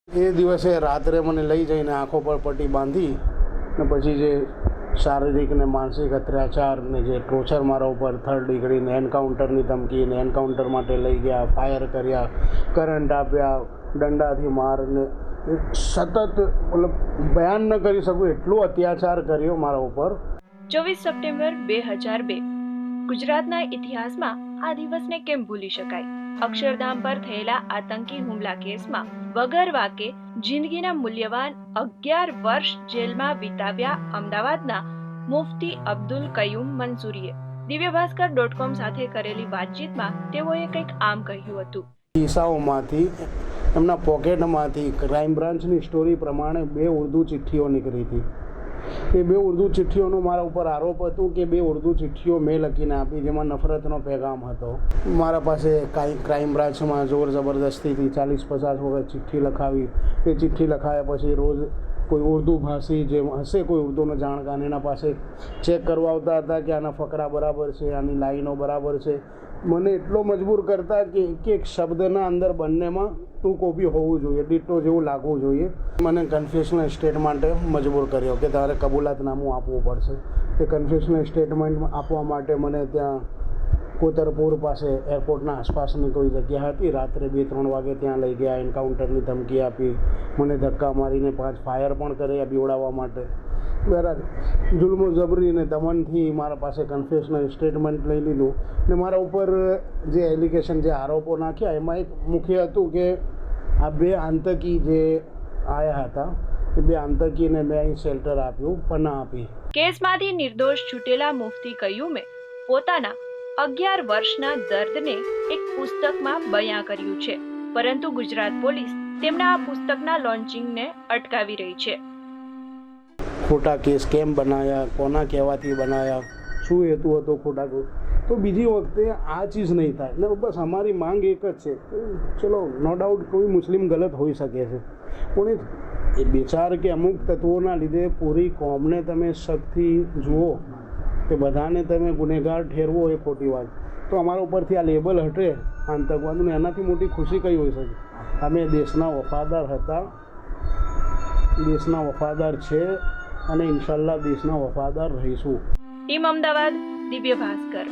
એ દિવસે રાત્રે મને લઈ જઈને આંખો પર પટ્ટી બાંધી ને પછી જે શારીરિક ને માનસિક અત્યાચાર ને જે ટોર્ચર મારા ઉપર 3rd ડિગ્રીને એન્કાઉન્ટરની ધમકી ને એન્કાઉન્ટર માટે લઈ ગયા, ફાયર કર્યા, કરંટ આપ્યા, દંડાથી મારને સતત મતલબ બયાન ન કરી શકું એટલો અત્યાચાર કર્યો મારા ઉપર। 24 સપ્ટેમ્બર 2002 ગુજરાતના ઇતિહાસમાં આ દિવસને કેમ ભૂલી શકાય? અક્ષરધામ પર થયેલા આતંકી હુમલા કેસમાં વગર વાકે જિંદગીના મૂલ્યવાન 11 વર્ષ જેલમાં વિતાવ્યા અમદાવાદના મુફ્તી અબ્દુલ કયુમ મંસૂરીએ દિવ્યભાસ્કર.com સાથે કરેલી વાતચીતમાં તેઓએ કંઈક આમ કહ્યું હતું। કિસ્સાઓમાંથી એમના પોકેટમાંથી ક્રાઇમ બ્રાન્ચની સ્ટોરી પ્રમાણે 2 ઉર્દુ ચિઠ્ઠીઓ નીકળી હતી। એ 2 ઉર્દુ ચિઠ્ઠીઓનો મારા ઉપર આરોપ હતો કે 2 ઉર્દુ ચિઠ્ઠીઓ મેં લખીને આપી જેમાં નફરતનો પેગામ હતો। મારા પાસે ક્રાઇમ બ્રાન્ચમાં જોર જબરદસ્તીથી 40-50 વખત ચિઠ્ઠી લખાવી। એ ચિઠ્ઠી લખાયા પછી રોજ કોઈ ઉર્દુ ભાષી જે હશે કોઈ ઉર્દુનો જાણકાર એના પાસે ચેક કરવા આવતા હતા કે આના ફકરા બરાબર છે, આની લાઈનો બરાબર છે। મને એટલો મજબૂર કરતા કે એક શબ્દના અંદર બંનેમાં ટુ કોપી હોવું જોઈએ, ડિટ્ટો જેવું લાગવું જોઈએ। મને કન્ફેશનલ સ્ટેટ માટે મજબૂર કર્યો કે તારે કબૂલાતનામું આપવું પડશે। એ કન્ફેશનલ સ્ટેટમેન્ટ આપવા માટે મને ત્યાં કોતરપુર પાસે એરપોર્ટના આસપાસની કોઈ જગ્યા હતી, રાત્રે 2-3 વાગે ત્યાં લઈ ગયા, એન્કાઉન્ટરની ધમકી આપી, મને ધક્કા મારીને 5 ફાયર પણ કર્યા બીવડાવવા માટે। બરાબર જુલ્મો જબરી અને દમનથી મારા પાસે કન્ફેશનલ સ્ટેટમેન્ટ લઈ લીધું ને મારા ઉપર જે એલિગેશન જે આરોપો નાખ્યા એમાં એક મુખ્ય હતું કે આ 2 આતંકી જે આવ્યા હતા એ 2 આતંકીને મેં અહીં શેલ્ટર આપ્યું, પનાહ આપી। કેસમાંથી નિર્દોષ છૂટેલા મુફ્તી કયુમે પોતાના 11 વર્ષના દર્દને એક પુસ્તકમાં બયાં કર્યું છે, પરંતુ ગુજરાત પોલીસ તેમના આ પુસ્તકના લોન્ચિંગને અટકાવી રહી છે। ખોટા કેસ કેમ બનાવ્યા, કોના કહેવાથી બનાવ્યા, શું હેતુ હતો ખોટા કેસ, તો બીજી વખતે આ ચીજ નહીં થાય ને બસ અમારી માંગ એક જ છે કે ચલો નો ડાઉટ કોઈ મુસ્લિમ ગલત હોઈ શકે છે પણ એ 2-4 કે અમુક તત્વોના લીધે પૂરી કોમને તમે શકથી જુઓ કે બધાને તમે ગુનેગાર ઠેરવો એ ખોટી વાત। તો અમારા ઉપરથી આ લેબલ હટે આતંકવાદનું, એનાથી મોટી ખુશી કઈ હોઈ શકે? અમે દેશના વફાદાર હતા, દેશના વફાદાર છે અને ઇન્શાલ્લાહ દેશના વફાદાર રહીશું। ટીમ અમદાવાદ, દિવ્ય ભાસ્કર।